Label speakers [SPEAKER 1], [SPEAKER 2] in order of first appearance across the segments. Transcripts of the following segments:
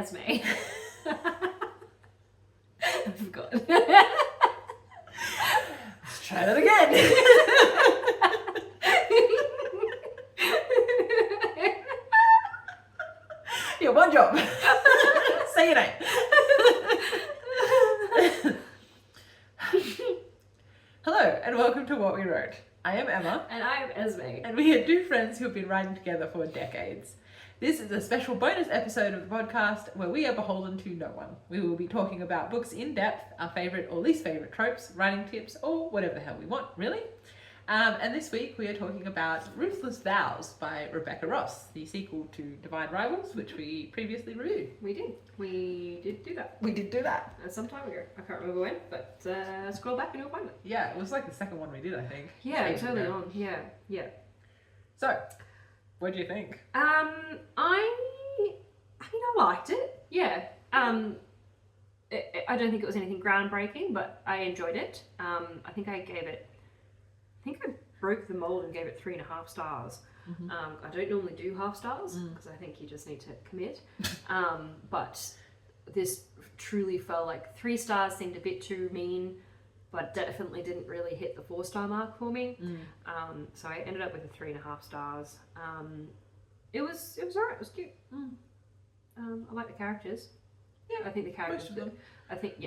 [SPEAKER 1] Esme. I forgot.
[SPEAKER 2] Let's try that again. Yeah, one job. Say your name. Hello, and welcome to What We Wrote. I am Emma.
[SPEAKER 1] And I am Esme.
[SPEAKER 2] And we are two friends who have been writing together for decades. This is a special bonus episode of the podcast where we are beholden to no one. We will be talking about books in depth, our favourite or least favourite tropes, writing tips, or whatever the hell we want, really. And this week we are talking about Ruthless Vows by Rebecca Ross, the sequel to Divine Rivals, which we previously reviewed.
[SPEAKER 1] We did. We did do that.
[SPEAKER 2] We did do that.
[SPEAKER 1] Some time ago. I can't remember when, but scroll back and you'll find it.
[SPEAKER 2] Yeah, it was like the second one we did, I think.
[SPEAKER 1] Yeah,
[SPEAKER 2] Ages
[SPEAKER 1] totally
[SPEAKER 2] ago.
[SPEAKER 1] on. Yeah, yeah.
[SPEAKER 2] So, what do you think?
[SPEAKER 1] I liked it. Yeah. I don't think it was anything groundbreaking, but I enjoyed it. I think I broke the mold and gave it 3.5 stars.
[SPEAKER 2] Mm-hmm.
[SPEAKER 1] I don't normally do half stars because I think you just need to commit. But this truly felt like 3 stars seemed a bit too mean, but definitely didn't really hit the 4-star mark for me. So I ended up with a 3.5 stars. It was alright. It was cute. I like the characters.
[SPEAKER 2] Yeah,
[SPEAKER 1] I think the characters.
[SPEAKER 2] most of them.
[SPEAKER 1] I think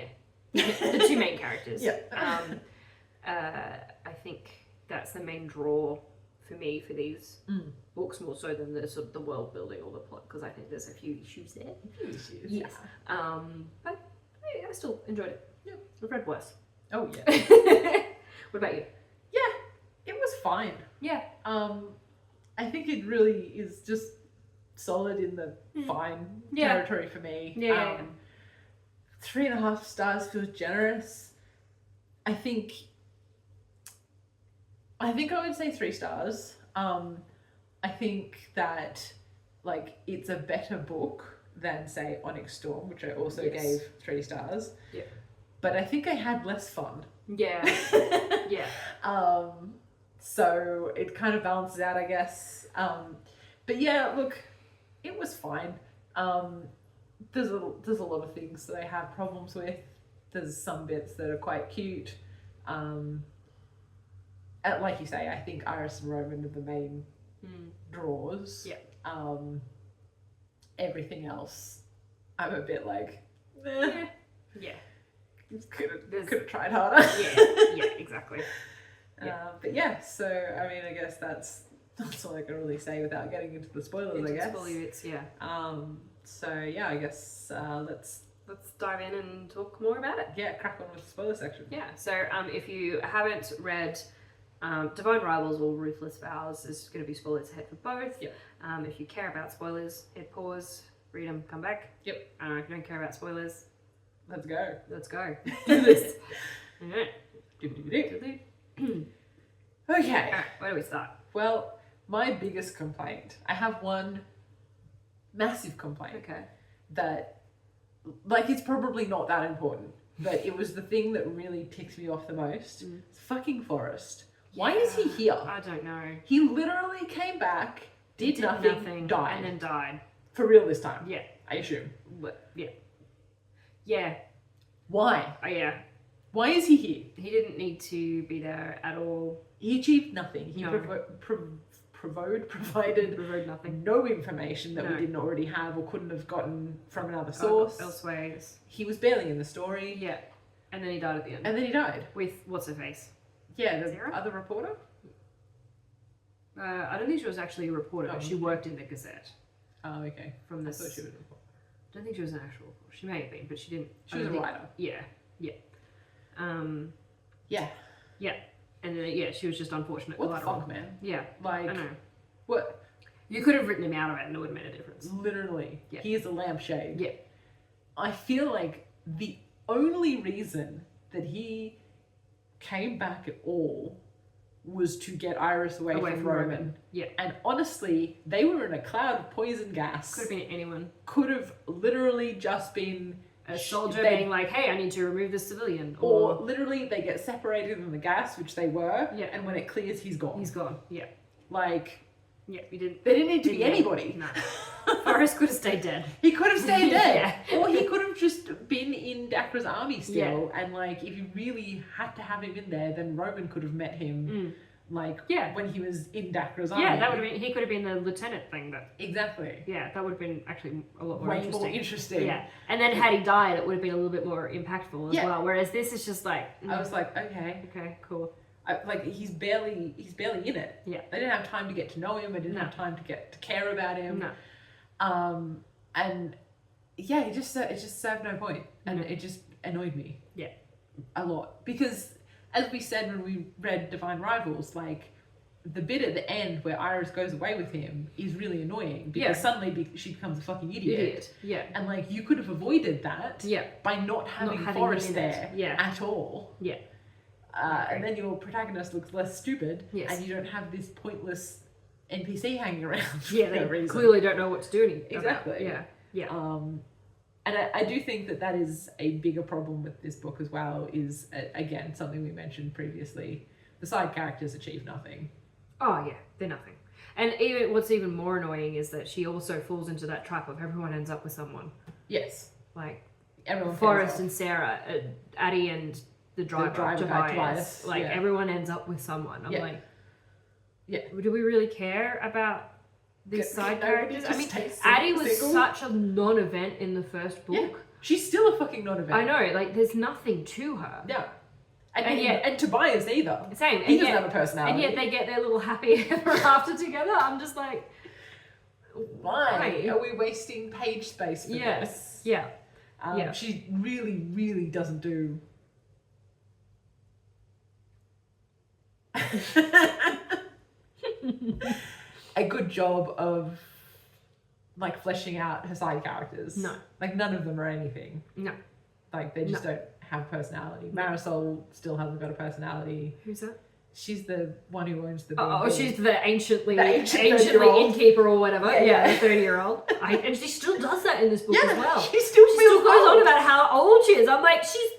[SPEAKER 1] the 2 main characters.
[SPEAKER 2] Yeah.
[SPEAKER 1] I think that's the main draw for me for these books, more so than the sort of the world building or the plot, because I think there's a few issues there. Yes. But I still enjoyed it.
[SPEAKER 2] Yeah.
[SPEAKER 1] I've read worse.
[SPEAKER 2] Oh yeah.
[SPEAKER 1] What about you?
[SPEAKER 2] Yeah, it was fine.
[SPEAKER 1] Yeah.
[SPEAKER 2] I think it really is just solid in the fine territory for me.
[SPEAKER 1] Yeah.
[SPEAKER 2] 3.5 stars feels generous. I think I would say 3 stars. I think that like it's a better book than say Onyx Storm, which I also gave 3 stars.
[SPEAKER 1] Yeah.
[SPEAKER 2] But I think I had less fun.
[SPEAKER 1] Yeah. Yeah.
[SPEAKER 2] So it kind of balances out, I guess. But yeah, look, it was fine. There's a lot of things that I have problems with. There's some bits that are quite cute. Like you say, I think Iris and Roman are the main draws.
[SPEAKER 1] Yeah.
[SPEAKER 2] Everything else, I'm a bit like, eh.
[SPEAKER 1] Yeah.
[SPEAKER 2] Could have tried harder.
[SPEAKER 1] Yeah, exactly.
[SPEAKER 2] But yeah, so I mean, I guess that's all I can really say without getting into the spoilers. I guess.
[SPEAKER 1] Spoilers, yeah.
[SPEAKER 2] So yeah, I guess let's
[SPEAKER 1] dive in and talk more about it.
[SPEAKER 2] Yeah, crack on with the spoiler section.
[SPEAKER 1] Yeah. So if you haven't read Divine Rivals or Ruthless Vows, there's going to be spoilers ahead for both.
[SPEAKER 2] Yep.
[SPEAKER 1] If you care about spoilers, hit pause, read them, come back.
[SPEAKER 2] Yep.
[SPEAKER 1] If you don't care about spoilers,
[SPEAKER 2] Let's go.
[SPEAKER 1] let's go. Do this. Alright.
[SPEAKER 2] Okay.
[SPEAKER 1] Alright, where do we start?
[SPEAKER 2] Well, my biggest complaint. I have one massive complaint.
[SPEAKER 1] Okay.
[SPEAKER 2] That, like, it's probably not that important, but it was the thing that really ticks me off the most. It's fucking Forrest. Why is he here?
[SPEAKER 1] I don't know.
[SPEAKER 2] He literally came back, did nothing, died.
[SPEAKER 1] And then died.
[SPEAKER 2] For real this time.
[SPEAKER 1] Yeah.
[SPEAKER 2] I assume.
[SPEAKER 1] But, yeah. Yeah.
[SPEAKER 2] Why?
[SPEAKER 1] Yeah.
[SPEAKER 2] Why is he here?
[SPEAKER 1] He didn't need to be there at all.
[SPEAKER 2] He achieved nothing. He
[SPEAKER 1] No.
[SPEAKER 2] provided
[SPEAKER 1] Provoked nothing.
[SPEAKER 2] no information that
[SPEAKER 1] No.
[SPEAKER 2] we didn't already have or couldn't have gotten from another source.
[SPEAKER 1] Elsewhere.
[SPEAKER 2] He was barely in the story.
[SPEAKER 1] Yeah. And then he died at the end.
[SPEAKER 2] And then he died.
[SPEAKER 1] With what's her face?
[SPEAKER 2] Yeah, the
[SPEAKER 1] Sarah?
[SPEAKER 2] other reporter?
[SPEAKER 1] I don't think she was actually a reporter, but she worked in the Gazette.
[SPEAKER 2] Oh, okay.
[SPEAKER 1] From
[SPEAKER 2] I
[SPEAKER 1] this.
[SPEAKER 2] thought she was a reporter.
[SPEAKER 1] I don't think she was an actual reporter. She may have been, but she didn't.
[SPEAKER 2] She was a writer.
[SPEAKER 1] Yeah. Yeah.
[SPEAKER 2] Yeah.
[SPEAKER 1] Yeah. And then, she was just unfortunate.
[SPEAKER 2] What the
[SPEAKER 1] collateral.
[SPEAKER 2] fuck, man?
[SPEAKER 1] Yeah.
[SPEAKER 2] Like,
[SPEAKER 1] I know.
[SPEAKER 2] what?
[SPEAKER 1] You could have written him out of it and it would have made a difference.
[SPEAKER 2] Literally.
[SPEAKER 1] Yeah.
[SPEAKER 2] He is a lampshade.
[SPEAKER 1] Yeah.
[SPEAKER 2] I feel like the only reason that he came back at all was to get Iris away from Roman.
[SPEAKER 1] Yeah.
[SPEAKER 2] And honestly, they were in a cloud of poison gas.
[SPEAKER 1] Could have been anyone.
[SPEAKER 2] Could have literally just been
[SPEAKER 1] A soldier being like, hey, I need to remove this civilian.
[SPEAKER 2] Or literally they get separated in the gas, which they were.
[SPEAKER 1] Yeah.
[SPEAKER 2] And when it clears, he's gone.
[SPEAKER 1] He's gone. Yeah.
[SPEAKER 2] Like,
[SPEAKER 1] Yeah, you didn't.
[SPEAKER 2] There didn't need to be
[SPEAKER 1] Didn't need-
[SPEAKER 2] anybody.
[SPEAKER 1] No. Forrest could have stayed dead.
[SPEAKER 2] He could have stayed dead.
[SPEAKER 1] Yeah.
[SPEAKER 2] Or he could have just been in Dacra's army still. And like, if you really had to have him in there, then Roman could have met him like when he was in Dacra's army.
[SPEAKER 1] Yeah, that would have been. He could have been the lieutenant thing. But
[SPEAKER 2] exactly.
[SPEAKER 1] yeah, that would have been actually a lot more
[SPEAKER 2] Way
[SPEAKER 1] interesting.
[SPEAKER 2] more interesting.
[SPEAKER 1] Yeah, and then had he died, it would have been a little bit more impactful as well. Whereas this is just like
[SPEAKER 2] I was like, okay,
[SPEAKER 1] cool.
[SPEAKER 2] like he's barely in it.
[SPEAKER 1] Yeah,
[SPEAKER 2] I didn't have time to get to know him. I didn't have time to get to care about him.
[SPEAKER 1] No.
[SPEAKER 2] And yeah, it just served no point, and it just annoyed me.
[SPEAKER 1] Yeah,
[SPEAKER 2] a lot, because as we said when we read Divine Rivals, like the bit at the end where Iris goes away with him is really annoying because suddenly she becomes a fucking idiot.
[SPEAKER 1] Yeah,
[SPEAKER 2] and like you could have avoided that. by not having Forrest there. At all.
[SPEAKER 1] Yeah.
[SPEAKER 2] And then your protagonist looks less stupid.
[SPEAKER 1] Yes.
[SPEAKER 2] And you don't have this pointless NPC hanging around.
[SPEAKER 1] Yeah,
[SPEAKER 2] for
[SPEAKER 1] they
[SPEAKER 2] no reason.
[SPEAKER 1] clearly don't know what to do anymore.
[SPEAKER 2] Exactly.
[SPEAKER 1] Yeah. Yeah.
[SPEAKER 2] And I do think that is a bigger problem with this book as well, is, again, something we mentioned previously. The side characters achieve nothing.
[SPEAKER 1] Oh, yeah, they're nothing. And even what's even more annoying is that she also falls into that trap of everyone ends up with someone.
[SPEAKER 2] Yes.
[SPEAKER 1] Like,
[SPEAKER 2] everyone
[SPEAKER 1] Forrest and Sarah, Addie and the driver
[SPEAKER 2] Tobias.
[SPEAKER 1] Like, everyone ends up with someone. I'm like, do we really care about these side characters? I mean, Addie was such a non-event in the first book.
[SPEAKER 2] Yeah. She's still a fucking non-event.
[SPEAKER 1] I know, like, there's nothing to her.
[SPEAKER 2] Yeah. And Tobias either.
[SPEAKER 1] Same.
[SPEAKER 2] He doesn't have a personality.
[SPEAKER 1] And yet they get their little happy ever after together. I'm just like,
[SPEAKER 2] why are we wasting page space for this?
[SPEAKER 1] Yeah.
[SPEAKER 2] She really, really doesn't do a good job of like fleshing out her side characters.
[SPEAKER 1] No.
[SPEAKER 2] Like none of them are anything.
[SPEAKER 1] No.
[SPEAKER 2] Like they just don't have personality. Marisol still hasn't got a personality.
[SPEAKER 1] Who's that?
[SPEAKER 2] She's the one who owns the
[SPEAKER 1] she's the anciently
[SPEAKER 2] ancient
[SPEAKER 1] innkeeper or whatever.
[SPEAKER 2] Yeah,
[SPEAKER 1] the 30-year-old. And she still does that in this book as well.
[SPEAKER 2] She still
[SPEAKER 1] goes on about how old she is. I'm like, she's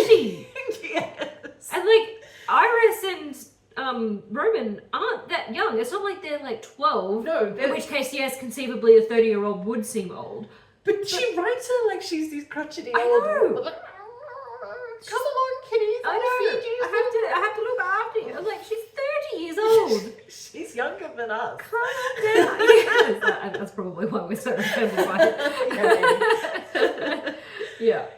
[SPEAKER 1] 30.
[SPEAKER 2] Yes.
[SPEAKER 1] And like Iris and Roman aren't that young. It's not like they're like 12.
[SPEAKER 2] No.
[SPEAKER 1] In which case, yes, conceivably a 30-year-old would seem old.
[SPEAKER 2] But she writes her like she's this crotchety
[SPEAKER 1] I
[SPEAKER 2] old.
[SPEAKER 1] know.
[SPEAKER 2] Come along, kitties.
[SPEAKER 1] I have to look after you. I'm like, she's 30 years old.
[SPEAKER 2] She's younger than us.
[SPEAKER 1] Calm down. That's probably why we're so offended by it.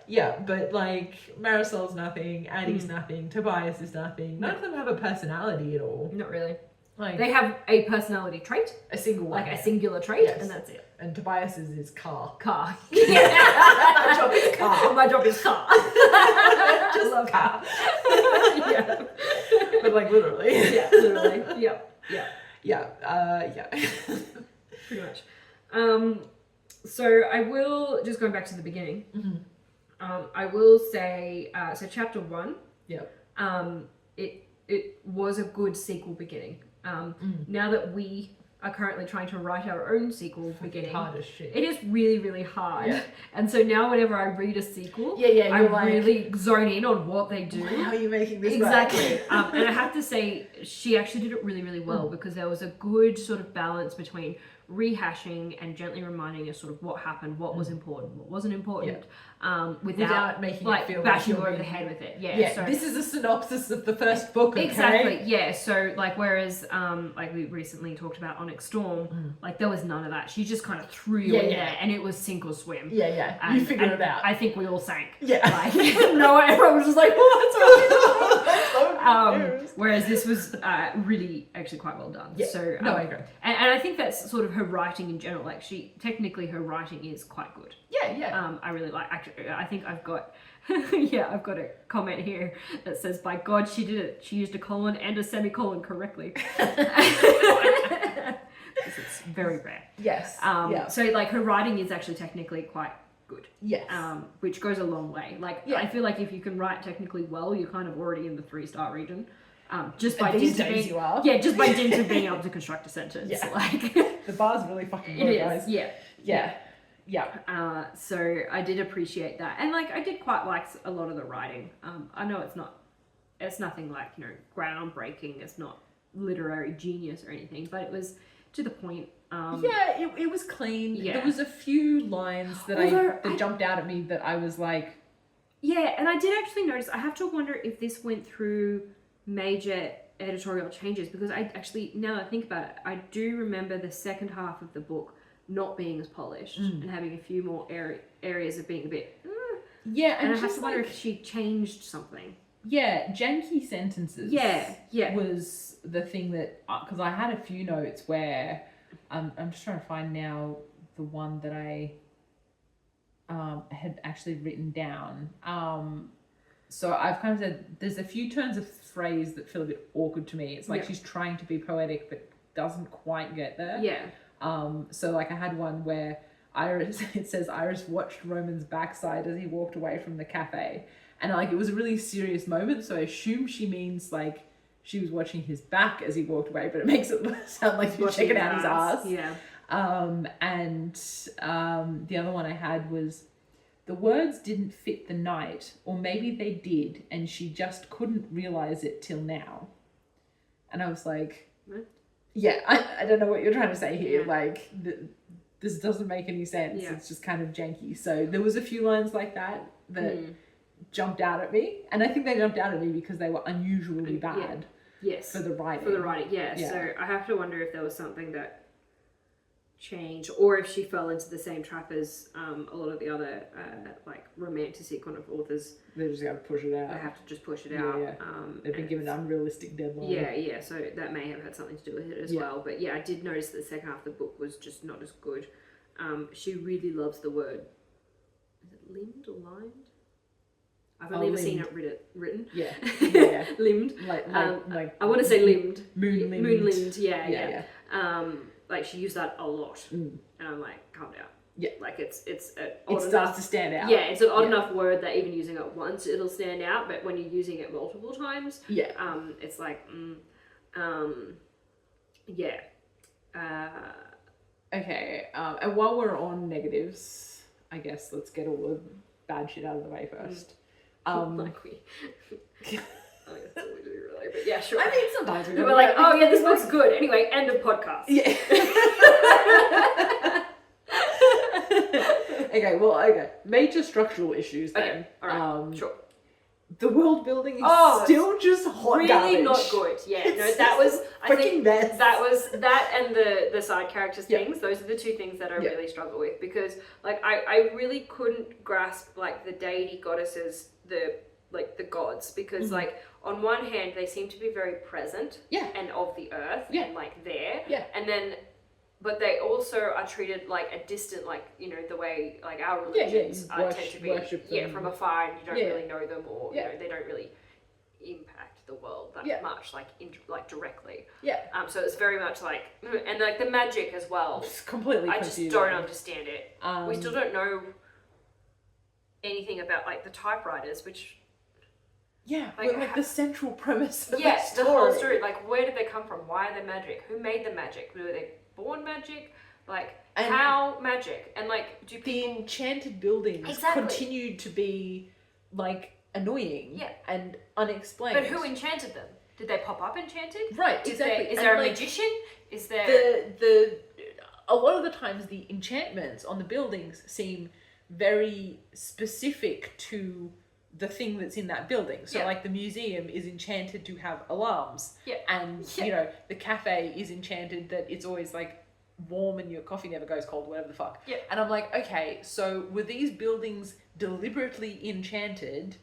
[SPEAKER 2] Yeah, but like Marisol's nothing, Addie's nothing, Tobias is nothing. None of them have a personality at all.
[SPEAKER 1] Not really.
[SPEAKER 2] Like
[SPEAKER 1] they have a personality trait,
[SPEAKER 2] a single one,
[SPEAKER 1] like a singular trait, and that's it.
[SPEAKER 2] And Tobias's is car.
[SPEAKER 1] Car.
[SPEAKER 2] My job is car.
[SPEAKER 1] My job is car.
[SPEAKER 2] Just love car.
[SPEAKER 1] Yeah.
[SPEAKER 2] But like literally.
[SPEAKER 1] Yeah, literally.
[SPEAKER 2] Yeah.
[SPEAKER 1] Pretty much. So I will just going back to the beginning. I will say so. Chapter 1. It was a good sequel beginning. Now that we are currently trying to write our own sequel beginning,
[SPEAKER 2] hard as shit.
[SPEAKER 1] It is really, really hard.
[SPEAKER 2] Yeah.
[SPEAKER 1] And so now whenever I read a sequel, I really zone in on what they do.
[SPEAKER 2] How are you making this
[SPEAKER 1] exactly? And I have to say, she actually did it really, really well because there was a good sort of balance between rehashing and gently reminding us sort of what happened, what was important, what wasn't important, without
[SPEAKER 2] making
[SPEAKER 1] like
[SPEAKER 2] it feel
[SPEAKER 1] bashing
[SPEAKER 2] like
[SPEAKER 1] over the head with it.
[SPEAKER 2] So this is a synopsis of the first book. Okay?
[SPEAKER 1] Exactly. Yeah. So like, whereas like we recently talked about Onyx Storm, like there was none of that. She just kind of threw you in there, and it was sink or swim.
[SPEAKER 2] And, you figure it out.
[SPEAKER 1] I think we all sank.
[SPEAKER 2] Yeah.
[SPEAKER 1] Like no, everyone was just like, what's wrong? Whereas this was really actually quite well done.
[SPEAKER 2] Yeah.
[SPEAKER 1] So
[SPEAKER 2] I agree.
[SPEAKER 1] And I think that's sort of her writing in general. Like her writing is quite good. I really like. Actually, I think I've got. I've got a comment here that says, "By God, she did it. She used a colon and a semicolon correctly." It's very rare.
[SPEAKER 2] Yes.
[SPEAKER 1] So like her writing is actually technically quite good.
[SPEAKER 2] Yes.
[SPEAKER 1] Which goes a long way. Like I feel like if you can write technically well, you're kind of already in the 3-star region. Just by dint of being,
[SPEAKER 2] you are.
[SPEAKER 1] Yeah, just by dint of being able to construct a sentence.
[SPEAKER 2] Yeah.
[SPEAKER 1] Like
[SPEAKER 2] the bar's really fucking low, guys.
[SPEAKER 1] Yeah. So I did appreciate that, and like I did quite like a lot of the writing. I know it's nothing like groundbreaking. It's not literary genius or anything, but it to the point.
[SPEAKER 2] It was clean.
[SPEAKER 1] Yeah.
[SPEAKER 2] There was a few lines that jumped out at me that I was like...
[SPEAKER 1] Yeah, and I did actually notice, I have to wonder if this went through major editorial changes, because I actually, now that I think about it, I do remember the second half of the book not being as polished and having a few more areas of being a bit...
[SPEAKER 2] Yeah,
[SPEAKER 1] and I have to wonder if she changed something.
[SPEAKER 2] Yeah, janky sentences.
[SPEAKER 1] Yeah.
[SPEAKER 2] Was the thing that... Because I had a few notes where... I'm just trying to find now the one that I had actually written down. So I've kind of said there's a few turns of phrase that feel a bit awkward to me. It's like she's trying to be poetic but doesn't quite get there.
[SPEAKER 1] Yeah.
[SPEAKER 2] So like I had one where it says Iris watched Roman's backside as he walked away from the cafe. And like it was a really serious moment, so I assume she means like she was watching his back as he walked away, but it makes it sound like she's checking out his ass.
[SPEAKER 1] Yeah.
[SPEAKER 2] And the other one I had was, the words didn't fit the night, or maybe they did, and she just couldn't realize it till now. And I was like, yeah, I don't know what you're trying to say here.
[SPEAKER 1] Yeah.
[SPEAKER 2] Like, this doesn't make any sense.
[SPEAKER 1] Yeah.
[SPEAKER 2] It's just kind of janky. So there was a few lines like that jumped out at me. And I think they jumped out at me because they were unusually bad.
[SPEAKER 1] Yes.
[SPEAKER 2] For the writing.
[SPEAKER 1] Yeah. So I have to wonder if there was something that changed, or if she fell into the same trap as a lot of the other like romantic kind of authors.
[SPEAKER 2] They just got to push it out.
[SPEAKER 1] They have to just push it out.
[SPEAKER 2] Yeah. They've been given an unrealistic deadline.
[SPEAKER 1] Yeah. So that may have had something to do with it as well. But yeah, I did notice that the second half of the book was just not as good. She really loves the word. Is it limbed or lined? I've only ever seen it written.
[SPEAKER 2] Yeah.
[SPEAKER 1] Limbed.
[SPEAKER 2] Like
[SPEAKER 1] I want to say limbed.
[SPEAKER 2] Moon limbed.
[SPEAKER 1] Moon limbed. Yeah. Like she used that a lot, and I'm like, calm down.
[SPEAKER 2] Yeah.
[SPEAKER 1] Like it
[SPEAKER 2] starts to stand out.
[SPEAKER 1] Yeah, it's an odd enough word that even using it once it'll stand out, but when you're using it multiple times, it's like,
[SPEAKER 2] Okay. And while we're on negatives, I guess let's get all the bad shit out of the way first.
[SPEAKER 1] Like we. I think that's all we do, really. But yeah, sure.
[SPEAKER 2] I mean, sometimes
[SPEAKER 1] we're like, oh yeah, this book's good. Anyway, end of podcast.
[SPEAKER 2] Yeah. Okay. Major structural issues then.
[SPEAKER 1] Okay, alright, sure.
[SPEAKER 2] The world building is still just hot
[SPEAKER 1] really
[SPEAKER 2] garbage.
[SPEAKER 1] Not good. Yeah, no, that was I think
[SPEAKER 2] mess.
[SPEAKER 1] that was that and the side characters things. Those are the two things that I really struggle with, because like I really couldn't grasp like the deity goddesses, the gods, because like on one hand they seem to be very present and of the earth and like there, and then but they also are treated like a distant, like, you know, the way like our religions tend to be from afar, and you don't really know them, or you know, they don't really impact the world that much, like directly. So it's very much like, and like the magic as well.
[SPEAKER 2] It's completely
[SPEAKER 1] confusing. I just don't understand it. We still don't know anything about like the typewriters, which like
[SPEAKER 2] the central premise of
[SPEAKER 1] the whole story. Like, where did they come from? Why are they magic? Who made the magic? Were they born magic? Like, and how magic? And like, do people...
[SPEAKER 2] The enchanted buildings continued to be like annoying and unexplained.
[SPEAKER 1] But who enchanted them? Did they pop up enchanted?
[SPEAKER 2] Right, exactly.
[SPEAKER 1] Is there a magician? Is there
[SPEAKER 2] a lot of the times the enchantments on the buildings seem very specific to the thing that's in that building. So like the museum is enchanted to have alarms. And you know, the cafe is enchanted that it's always like warm and your coffee never goes cold, whatever the fuck. And I'm like, okay, so were these buildings deliberately enchanted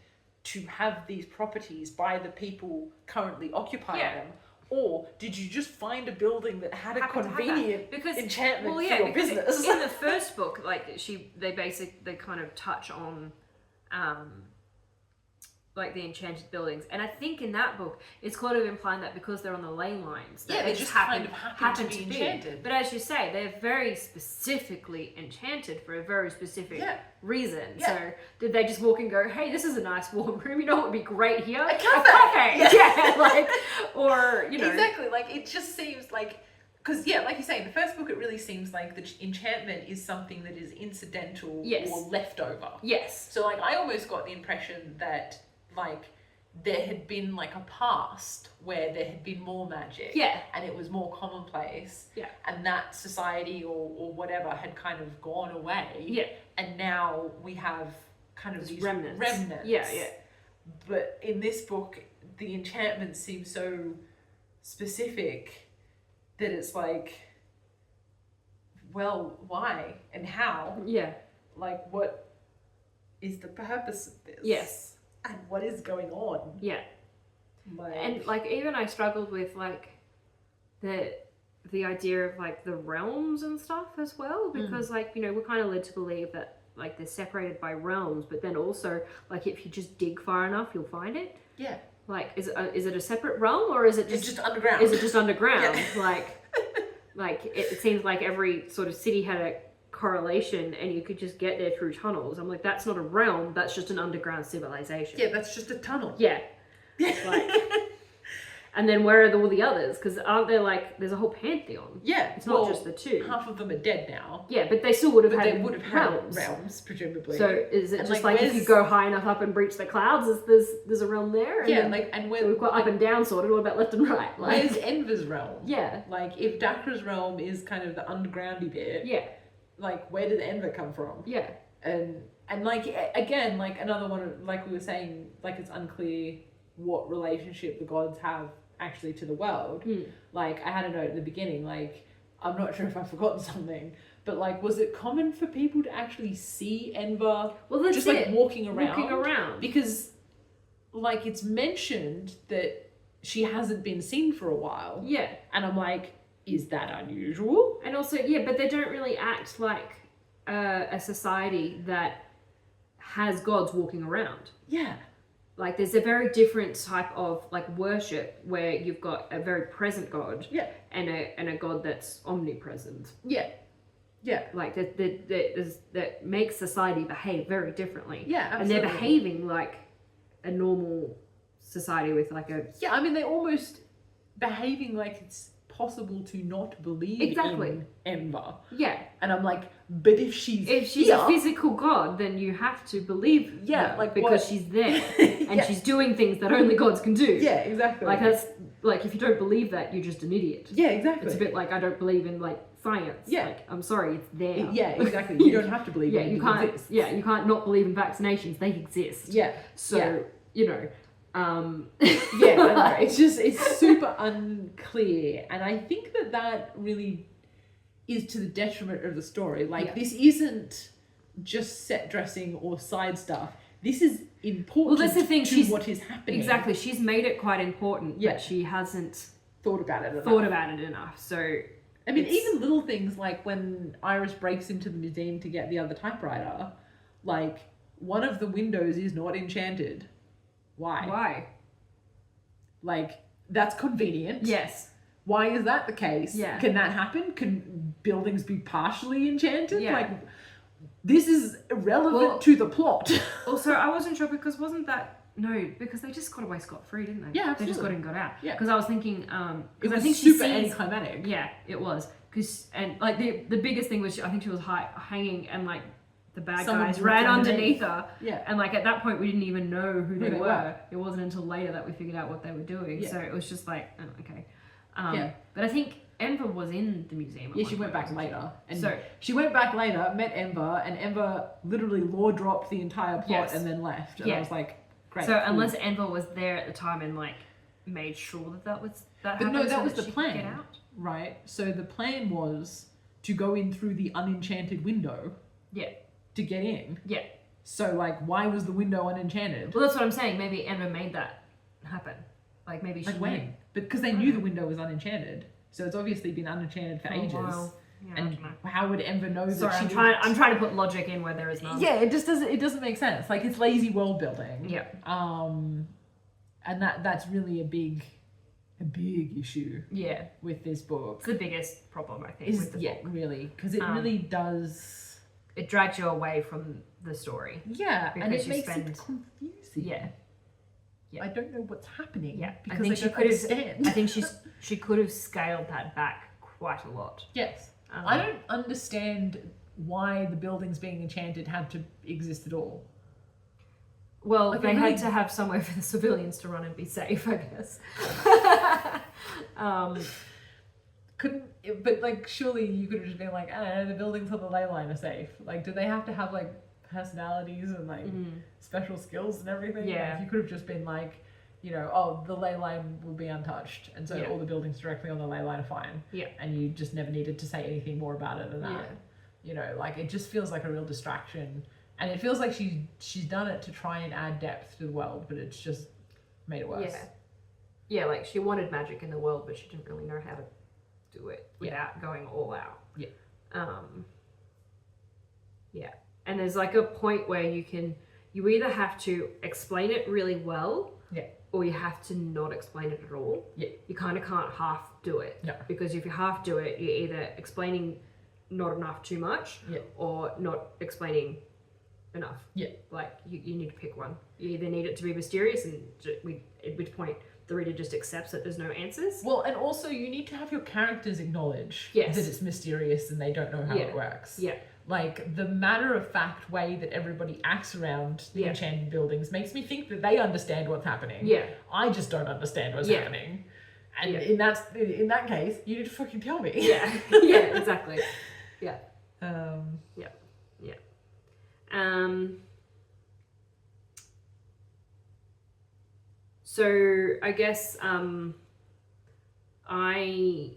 [SPEAKER 2] to have these properties by the people currently occupying them? Or did you just find a building that had a convenient enchantment for your business?
[SPEAKER 1] In the first book, like they kind of touch on like the enchanted buildings, and I think in that book it's kind of implying that because they're on the ley lines, that
[SPEAKER 2] they just happen to be enchanted.
[SPEAKER 1] But as you say, they're very specifically enchanted for a very specific reason. So did they just walk and go, hey, this is a nice warm room, you know what would be great here?
[SPEAKER 2] A cafe.
[SPEAKER 1] Like, or you know,
[SPEAKER 2] exactly, like it just seems like, because like you say, in the first book it really seems like the enchantment is something that is incidental or leftover.
[SPEAKER 1] Yes.
[SPEAKER 2] So like I almost got the impression that like there had been like a past where there had been more magic.
[SPEAKER 1] Yeah.
[SPEAKER 2] And it was more commonplace.
[SPEAKER 1] Yeah.
[SPEAKER 2] And that society or whatever had kind of gone away.
[SPEAKER 1] Yeah.
[SPEAKER 2] And now we have kind of
[SPEAKER 1] There's
[SPEAKER 2] these
[SPEAKER 1] remnants. Yeah, yeah.
[SPEAKER 2] But in this book, the enchantments seem so specific that it's like, well, why and how?
[SPEAKER 1] Yeah.
[SPEAKER 2] Like, what is the purpose of this?
[SPEAKER 1] Yes.
[SPEAKER 2] And what is going on?
[SPEAKER 1] Yeah.
[SPEAKER 2] Like,
[SPEAKER 1] And like even I struggled with like the idea of like the realms and stuff as well, because like, you know, we're kind of led to believe that like they're separated by realms, but then also like if you just dig far enough you'll find it.
[SPEAKER 2] yeah,
[SPEAKER 1] Like is it a separate realm, or is it
[SPEAKER 2] it's
[SPEAKER 1] just
[SPEAKER 2] underground.
[SPEAKER 1] is it just underground?
[SPEAKER 2] Yeah.
[SPEAKER 1] like it seems like every sort of city had a correlation and you could just get there through tunnels. I'm like, that's not a realm, that's just an underground civilization.
[SPEAKER 2] Yeah, that's just a tunnel.
[SPEAKER 1] Yeah. Like, and then where are all the others? Because aren't there like, there's a whole pantheon.
[SPEAKER 2] Yeah,
[SPEAKER 1] It's not just the two.
[SPEAKER 2] Half of them are dead now.
[SPEAKER 1] Yeah, but they still would have
[SPEAKER 2] But
[SPEAKER 1] had
[SPEAKER 2] they would have
[SPEAKER 1] realms.
[SPEAKER 2] had realms, presumably.
[SPEAKER 1] So is it
[SPEAKER 2] And,
[SPEAKER 1] just
[SPEAKER 2] like,
[SPEAKER 1] like if you go high enough up and breach the clouds, there's a realm there? And
[SPEAKER 2] yeah,
[SPEAKER 1] then,
[SPEAKER 2] like, and where
[SPEAKER 1] so we've got up and down sorted, what about left and right? Like,
[SPEAKER 2] where's Enver's realm?
[SPEAKER 1] yeah,
[SPEAKER 2] Like, if Dakra's realm is kind of the undergroundy bit,
[SPEAKER 1] yeah,
[SPEAKER 2] like, where did Enver come from?
[SPEAKER 1] yeah,
[SPEAKER 2] And like, again, like another one, like we were saying, like it's unclear what relationship the gods have actually to the world. Like, I had a note at the beginning, like, I'm not sure if I've forgotten something, but like, was it common for people to actually see Enver
[SPEAKER 1] well, that's
[SPEAKER 2] just
[SPEAKER 1] it.
[SPEAKER 2] like walking around?
[SPEAKER 1] Because,
[SPEAKER 2] Because like, it's mentioned that she hasn't been seen for a while.
[SPEAKER 1] yeah,
[SPEAKER 2] And I'm like, is that unusual?
[SPEAKER 1] and also, yeah, but they don't really act like a society that has gods walking around.
[SPEAKER 2] Yeah.
[SPEAKER 1] Like, there's a very different type of like worship where you've got a very present god,
[SPEAKER 2] Yeah.
[SPEAKER 1] and a god that's omnipresent.
[SPEAKER 2] Yeah. Yeah.
[SPEAKER 1] Like that makes society behave very differently.
[SPEAKER 2] Yeah,
[SPEAKER 1] and they're
[SPEAKER 2] absolutely.
[SPEAKER 1] behaving like a normal society with like a
[SPEAKER 2] Yeah, I mean, they're almost behaving like it's possible to not believe
[SPEAKER 1] Exactly.
[SPEAKER 2] in Enver.
[SPEAKER 1] yeah.
[SPEAKER 2] And I'm like, but if she's
[SPEAKER 1] a physical god, then you have to believe
[SPEAKER 2] Yeah,
[SPEAKER 1] her
[SPEAKER 2] like
[SPEAKER 1] because
[SPEAKER 2] what-
[SPEAKER 1] she's there and
[SPEAKER 2] Yeah.
[SPEAKER 1] she's doing things that only gods can do.
[SPEAKER 2] Yeah, exactly.
[SPEAKER 1] Like that's like if you don't believe that, you're just an idiot.
[SPEAKER 2] Yeah, exactly.
[SPEAKER 1] It's a bit like I don't believe in like science.
[SPEAKER 2] Yeah.
[SPEAKER 1] Like I'm sorry, it's there.
[SPEAKER 2] Yeah, exactly. You don't have to believe
[SPEAKER 1] Yeah,
[SPEAKER 2] it.
[SPEAKER 1] you can't. Yeah, you can't not believe in vaccinations. They exist.
[SPEAKER 2] Yeah.
[SPEAKER 1] So
[SPEAKER 2] Yeah.
[SPEAKER 1] you know.
[SPEAKER 2] Yeah, I know. It's super unclear, and I think that really is to the detriment of the story. Like,
[SPEAKER 1] Yeah.
[SPEAKER 2] this isn't just set dressing or side stuff. This is important.
[SPEAKER 1] Well, that's the thing,
[SPEAKER 2] to
[SPEAKER 1] she's-
[SPEAKER 2] what is happening.
[SPEAKER 1] Exactly. She's made it quite important,
[SPEAKER 2] Yeah.
[SPEAKER 1] but she hasn't
[SPEAKER 2] Thought about it. Enough.
[SPEAKER 1] thought about it enough. So
[SPEAKER 2] I mean,
[SPEAKER 1] it's-
[SPEAKER 2] even little things like when Iris breaks into the museum to get the other typewriter, like, one of the windows is not enchanted. Why? Like, that's convenient.
[SPEAKER 1] Yes.
[SPEAKER 2] Why is that the case?
[SPEAKER 1] Yeah.
[SPEAKER 2] Can that happen? Can buildings be partially enchanted?
[SPEAKER 1] Yeah.
[SPEAKER 2] Like, this is irrelevant
[SPEAKER 1] Well-
[SPEAKER 2] to the plot.
[SPEAKER 1] Also, I wasn't sure because wasn't that no? Because they just got away scot-free, didn't they?
[SPEAKER 2] Yeah,
[SPEAKER 1] They just
[SPEAKER 2] absolutely.
[SPEAKER 1] got in, got out.
[SPEAKER 2] Yeah.
[SPEAKER 1] Because I was thinking,
[SPEAKER 2] It
[SPEAKER 1] because I
[SPEAKER 2] was
[SPEAKER 1] think she
[SPEAKER 2] super
[SPEAKER 1] sees.
[SPEAKER 2] anticlimactic.
[SPEAKER 1] Yeah, it was. Because and like the biggest thing was I think she was hanging and like the bad
[SPEAKER 2] Someone
[SPEAKER 1] guys
[SPEAKER 2] ripped
[SPEAKER 1] ran
[SPEAKER 2] underneath.
[SPEAKER 1] underneath her.
[SPEAKER 2] Yeah.
[SPEAKER 1] And like at that point we didn't even know who they
[SPEAKER 2] they
[SPEAKER 1] were.
[SPEAKER 2] were.
[SPEAKER 1] It wasn't until later that we figured out what they were doing.
[SPEAKER 2] Yeah.
[SPEAKER 1] So it was just like, oh, okay.
[SPEAKER 2] Yeah.
[SPEAKER 1] But I think Enver was in the museum. at
[SPEAKER 2] Yeah,
[SPEAKER 1] one
[SPEAKER 2] she went
[SPEAKER 1] point,
[SPEAKER 2] back
[SPEAKER 1] wasn't she?
[SPEAKER 2] later. And
[SPEAKER 1] So
[SPEAKER 2] she went back later, met Enver, and Enver literally law dropped the entire plot
[SPEAKER 1] Yes.
[SPEAKER 2] and then left. And
[SPEAKER 1] Yeah.
[SPEAKER 2] I was like, great.
[SPEAKER 1] So
[SPEAKER 2] cool.
[SPEAKER 1] unless Enver was there at the time and like made sure that
[SPEAKER 2] But
[SPEAKER 1] happened,
[SPEAKER 2] no, that
[SPEAKER 1] so
[SPEAKER 2] was the
[SPEAKER 1] she could get
[SPEAKER 2] plan.
[SPEAKER 1] out.
[SPEAKER 2] Right? So the plan was to go in through the unenchanted window
[SPEAKER 1] Yeah,
[SPEAKER 2] to get in.
[SPEAKER 1] yeah.
[SPEAKER 2] So, like, why was the window unenchanted?
[SPEAKER 1] Well, that's what I'm saying. Maybe Enver made that happen. Like maybe she
[SPEAKER 2] Like,
[SPEAKER 1] knew.
[SPEAKER 2] when? Because they knew the window was unenchanted. So it's obviously been unenchanted for
[SPEAKER 1] For a
[SPEAKER 2] ages.
[SPEAKER 1] while. Yeah, I
[SPEAKER 2] And
[SPEAKER 1] don't know.
[SPEAKER 2] how would Enver know
[SPEAKER 1] Sorry,
[SPEAKER 2] that she
[SPEAKER 1] I'm trying to put logic in where there is none.
[SPEAKER 2] Yeah, it just doesn't make sense. Like, it's lazy world building.
[SPEAKER 1] Yeah.
[SPEAKER 2] And that's really a big issue
[SPEAKER 1] Yeah.
[SPEAKER 2] with this book.
[SPEAKER 1] It's the biggest problem I think
[SPEAKER 2] Is
[SPEAKER 1] with the book.
[SPEAKER 2] really, because it
[SPEAKER 1] Um,
[SPEAKER 2] really does.
[SPEAKER 1] It drags you away from the story.
[SPEAKER 2] Yeah, and
[SPEAKER 1] because
[SPEAKER 2] it
[SPEAKER 1] you
[SPEAKER 2] makes
[SPEAKER 1] spend-
[SPEAKER 2] it confusing.
[SPEAKER 1] Yeah. Yeah.
[SPEAKER 2] I don't know what's happening.
[SPEAKER 1] Yeah. I
[SPEAKER 2] because
[SPEAKER 1] think
[SPEAKER 2] I
[SPEAKER 1] she
[SPEAKER 2] don't
[SPEAKER 1] could have.
[SPEAKER 2] understand.
[SPEAKER 1] I think she could have scaled that back quite a lot.
[SPEAKER 2] Yes.
[SPEAKER 1] Um,
[SPEAKER 2] I don't understand why the buildings being enchanted had to exist at all.
[SPEAKER 1] Well,
[SPEAKER 2] Like,
[SPEAKER 1] they
[SPEAKER 2] it really-
[SPEAKER 1] had to have somewhere for the civilians to run and be safe, I guess.
[SPEAKER 2] But like, surely you could have just been like, I don't know, the buildings on the ley line are safe. Like, do they have to have like personalities and like special skills and everything?
[SPEAKER 1] Yeah.
[SPEAKER 2] Like, you could have just been like, you know, oh, the ley line will be untouched, and so all the buildings directly on the ley line are fine.
[SPEAKER 1] Yeah.
[SPEAKER 2] And you just never needed to say anything more about it than that.
[SPEAKER 1] Yeah.
[SPEAKER 2] You know, like, it just feels like a real distraction, and it feels like she's done it to try and add depth to the world, but it's just made it worse.
[SPEAKER 1] Yeah, like she wanted magic in the world, but she didn't really know how to do it without going all out.
[SPEAKER 2] Yeah.
[SPEAKER 1] Yeah. And there's like a point where you either have to explain it really well, or you have to not explain it at all.
[SPEAKER 2] Yeah.
[SPEAKER 1] You kind of can't half do it.
[SPEAKER 2] No.
[SPEAKER 1] Because if you half do it, you're either explaining not enough too much, or not explaining enough.
[SPEAKER 2] Yeah.
[SPEAKER 1] Like you need to pick one. You either need it to be mysterious, and at which point the reader just accepts that there's no answers.
[SPEAKER 2] Well, and also you need to have your characters acknowledge that it's mysterious and they don't know how it works.
[SPEAKER 1] Yeah.
[SPEAKER 2] Like, the matter-of-fact way that everybody acts around the enchanted buildings makes me think that they understand what's happening.
[SPEAKER 1] Yeah.
[SPEAKER 2] I just don't understand what's happening. And in that case, you need to fucking tell me.
[SPEAKER 1] Yeah. Yeah, exactly. Yeah. So I guess I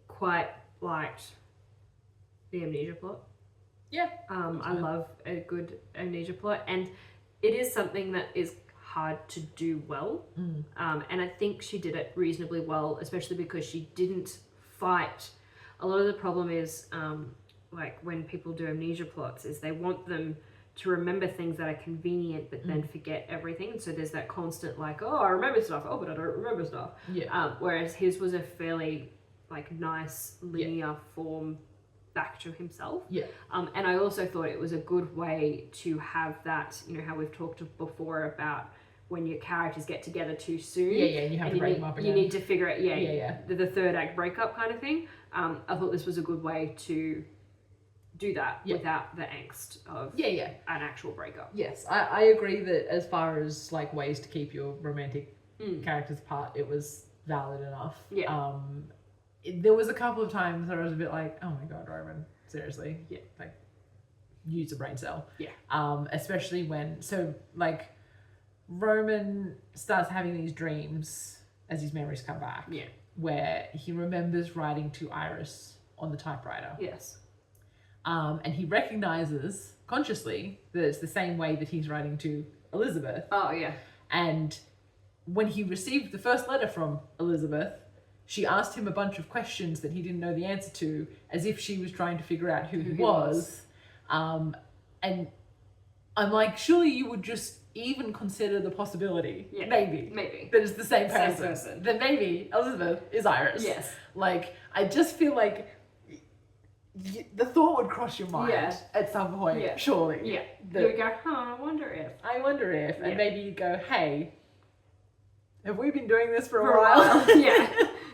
[SPEAKER 1] quite liked the amnesia plot.
[SPEAKER 2] Yeah.
[SPEAKER 1] I love a good amnesia plot, and it is something that is hard to do well. And I think she did it reasonably well, especially because she didn't fight. A lot of the problem is like when people do amnesia plots is they want them to remember things that are convenient but then forget everything. So there's that constant like, oh, I remember stuff, oh, but I don't remember stuff. Whereas his was a fairly like nice linear form back to himself. And I also thought it was a good way to have that, you know, how we've talked before about when your characters get together too soon.
[SPEAKER 2] And you have to break them up again.
[SPEAKER 1] You need to figure out, the third act breakup kind of thing. I thought this was a good way to do that without the angst of an actual breakup.
[SPEAKER 2] Yes, I agree that as far as like ways to keep your romantic characters apart, it was valid enough. There was a couple of times where I was a bit like, oh my god, Roman, seriously, like, use a brain cell. Especially when, so like, Roman starts having these dreams as his memories come back, where he remembers writing to Iris on the typewriter. And he recognizes consciously that it's the same way that he's writing to Elizabeth. And when he received the first letter from Elizabeth, she asked him a bunch of questions that he didn't know the answer to, as if she was trying to figure out who he was. And I'm like, surely you would just even consider the possibility, maybe, that it's the same person. That maybe Elizabeth is Iris. Like, I just feel like the thought would cross your mind at some point, surely.
[SPEAKER 1] You would go, I wonder if.
[SPEAKER 2] And maybe you go, hey, have we been doing this for a while?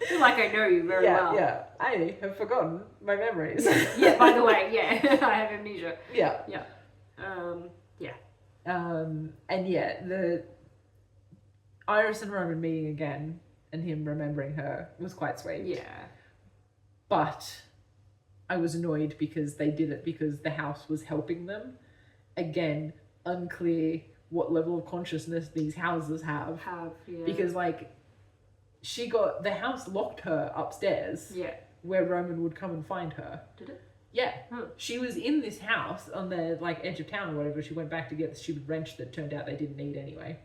[SPEAKER 1] I feel like I know you very well.
[SPEAKER 2] I have forgotten my memories.
[SPEAKER 1] By the way, I have amnesia.
[SPEAKER 2] And the Iris and Roman meeting again and him remembering her was quite sweet. But I was annoyed because they did it because the house was helping them. Again, unclear what level of consciousness these houses have. Because like, the house locked her upstairs. Where Roman would come and find her.
[SPEAKER 1] Did it?
[SPEAKER 2] She was in this house on the like edge of town or whatever. She went back to get the stupid wrench that turned out they didn't need anyway.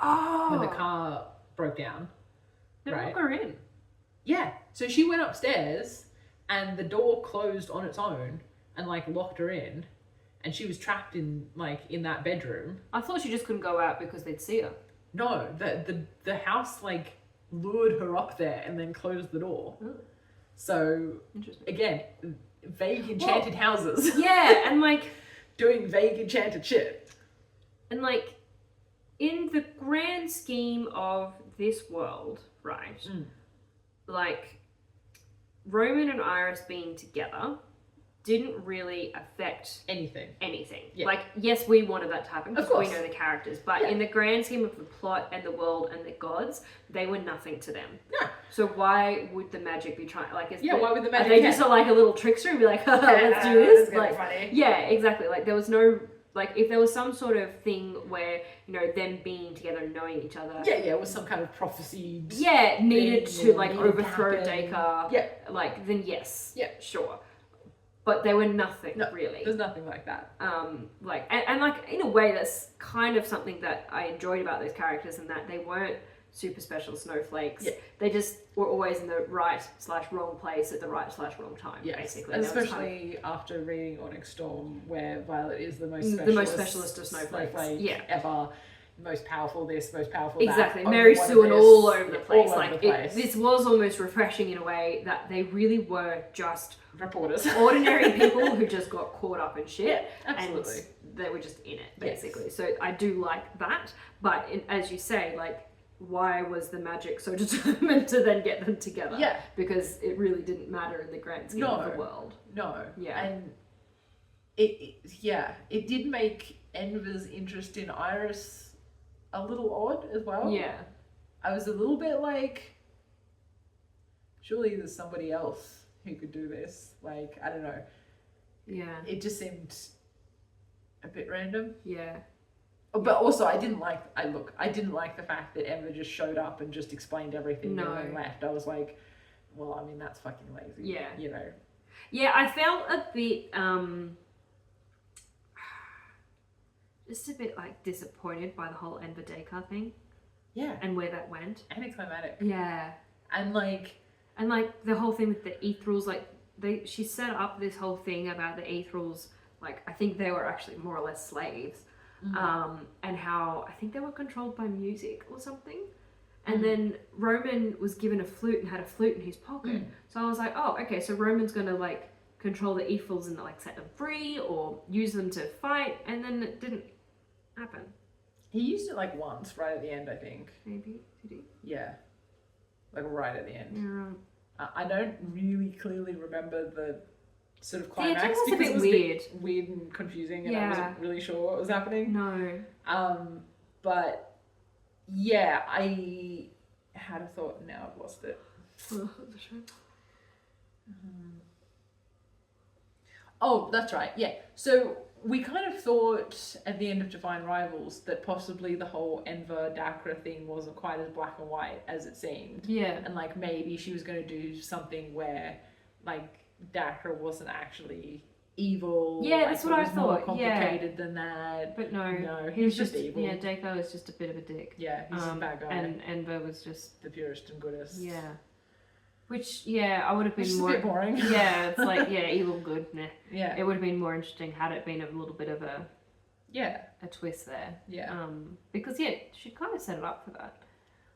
[SPEAKER 2] When the car broke down.
[SPEAKER 1] They lock her in.
[SPEAKER 2] So she went upstairs and the door closed on its own and like locked her in, and she was trapped in that bedroom.
[SPEAKER 1] I thought she just couldn't go out because they'd see her.
[SPEAKER 2] No, the house like lured her up there and then closed the door. So again, vague enchanted houses.
[SPEAKER 1] And like
[SPEAKER 2] doing vague enchanted shit.
[SPEAKER 1] And like in the grand scheme of this world, right? Like Roman and Iris being together didn't really affect
[SPEAKER 2] anything.
[SPEAKER 1] Yeah. Like, yes, we wanted that to happen because we know the characters, but in the grand scheme of the plot and the world and the gods, they were nothing to them.
[SPEAKER 2] No.
[SPEAKER 1] So why would the magic be trying? Like,
[SPEAKER 2] why would the magic?
[SPEAKER 1] Are they just like a little trickster and be like, let's do this? Like,
[SPEAKER 2] funny.
[SPEAKER 1] Yeah, exactly. Like, there was no. Like, if there was some sort of thing where, them being together and knowing each other...
[SPEAKER 2] Yeah, it was some kind of prophecy...
[SPEAKER 1] needed to, like, overthrow Dacre...
[SPEAKER 2] Yeah.
[SPEAKER 1] Like, then yes.
[SPEAKER 2] Yeah.
[SPEAKER 1] Sure. But they were nothing, really.
[SPEAKER 2] There's nothing like that.
[SPEAKER 1] Like, and, like, in a way, that's kind of something that I enjoyed about those characters, and that they weren't super special snowflakes.
[SPEAKER 2] Yeah.
[SPEAKER 1] They just were always in the right/wrong place at the right/wrong time, basically.
[SPEAKER 2] And especially after reading Onyx Storm, where Violet is the most
[SPEAKER 1] specialist of snowflakes
[SPEAKER 2] ever. Most powerful this, most powerful
[SPEAKER 1] exactly.
[SPEAKER 2] that.
[SPEAKER 1] Mary Sue and all over the place.
[SPEAKER 2] This
[SPEAKER 1] was almost refreshing in a way that they really were just
[SPEAKER 2] reporters.
[SPEAKER 1] Ordinary people who just got caught up in shit.
[SPEAKER 2] Yeah, absolutely.
[SPEAKER 1] And they were just in it, basically. Yes. So I do like that. But as you say, like, why was the magic so determined to then get them together?
[SPEAKER 2] Yeah.
[SPEAKER 1] Because it really didn't matter in the grand scheme of the world.
[SPEAKER 2] No.
[SPEAKER 1] Yeah.
[SPEAKER 2] And it did make Enver's interest in Iris a little odd as well.
[SPEAKER 1] Yeah.
[SPEAKER 2] I was a little bit like, surely there's somebody else who could do this. Like, I don't know.
[SPEAKER 1] Yeah.
[SPEAKER 2] It just seemed a bit random.
[SPEAKER 1] Yeah.
[SPEAKER 2] But also, I didn't like the fact that Emma just showed up and just explained everything and then left. I was like, well, I mean, that's fucking lazy.
[SPEAKER 1] Yeah.
[SPEAKER 2] Yeah,
[SPEAKER 1] I felt a bit, just a bit, like, disappointed by the whole Enver Dacre thing.
[SPEAKER 2] Yeah.
[SPEAKER 1] And where that went.
[SPEAKER 2] Anticlimactic.
[SPEAKER 1] Yeah.
[SPEAKER 2] And, like,
[SPEAKER 1] the whole thing with the Ethrals, like, she set up this whole thing about the Ethrals, like, I think they were actually more or less slaves. Mm-hmm. And how I think they were controlled by music or something. And then Roman was given a flute and had a flute in his pocket. So I was like, oh, okay, so Roman's gonna, like, control the Ethrals and, like, set them free or use them to fight, and then it didn't happen.
[SPEAKER 2] He used it, like, once, right at the end, I think.
[SPEAKER 1] Maybe, did he?
[SPEAKER 2] Yeah. Like, right at the end.
[SPEAKER 1] Yeah.
[SPEAKER 2] I don't really clearly remember the sort of climax
[SPEAKER 1] because it was a bit
[SPEAKER 2] weird and confusing, and I wasn't really sure what was happening.
[SPEAKER 1] No.
[SPEAKER 2] But yeah, I had a thought. Now I've lost it. Oh, that's right. Yeah. So we kind of thought at the end of Divine Rivals that possibly the whole Enver Dacre thing wasn't quite as black and white as it seemed.
[SPEAKER 1] Yeah.
[SPEAKER 2] And like maybe she was going to do something where like Dacre wasn't actually evil.
[SPEAKER 1] Yeah, that's what I thought.
[SPEAKER 2] More complicated than that.
[SPEAKER 1] But no,
[SPEAKER 2] he was just evil.
[SPEAKER 1] Yeah, Dacre was just a bit of a dick.
[SPEAKER 2] Yeah, he's a bad guy.
[SPEAKER 1] And Enver was just
[SPEAKER 2] the purest and goodest.
[SPEAKER 1] Yeah. Which, I would have been more...
[SPEAKER 2] a bit boring.
[SPEAKER 1] Yeah, it's like, evil, good, nah.
[SPEAKER 2] Yeah.
[SPEAKER 1] It would have been more interesting had it been a little bit of a...
[SPEAKER 2] Yeah.
[SPEAKER 1] A twist there.
[SPEAKER 2] Yeah.
[SPEAKER 1] Because, she kind of set it up for that.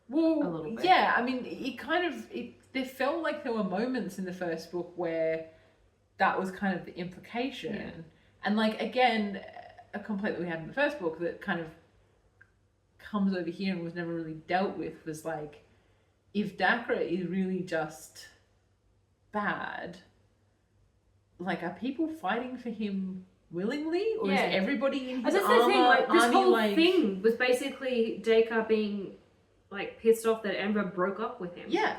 [SPEAKER 2] Well,
[SPEAKER 1] a little bit.
[SPEAKER 2] Yeah, I mean, there felt like there were moments in the first book where that was kind of the implication.
[SPEAKER 1] Yeah.
[SPEAKER 2] And, like, again, a complaint that we had in the first book that kind of comes over here and was never really dealt with was, like, if Dacre is really just bad, like, are people fighting for him willingly? Or is everybody in his armor?
[SPEAKER 1] Thing, like, this whole thing was basically Dacre being, like, pissed off that Enver broke up with him.
[SPEAKER 2] Yeah.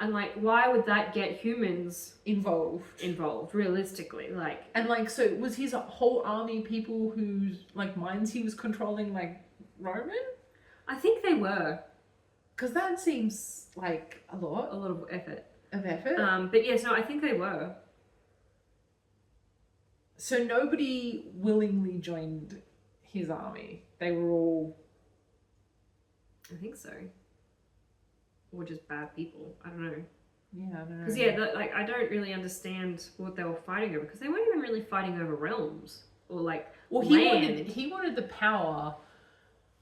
[SPEAKER 1] And, like, why would that get humans
[SPEAKER 2] involved,
[SPEAKER 1] realistically? Like...
[SPEAKER 2] And, like, so was his whole army people whose, like, minds he was controlling, like, Roman?
[SPEAKER 1] I think they were.
[SPEAKER 2] Because that seems like a lot.
[SPEAKER 1] A lot of effort.
[SPEAKER 2] But
[SPEAKER 1] yes, no, I think they were.
[SPEAKER 2] So nobody willingly joined his army. They were all...
[SPEAKER 1] I think so. Or just bad people. I don't know.
[SPEAKER 2] Yeah, I don't know.
[SPEAKER 1] Because, I don't really understand what they were fighting over. Because they weren't even really fighting over realms. Or, like, land.
[SPEAKER 2] He wanted the power...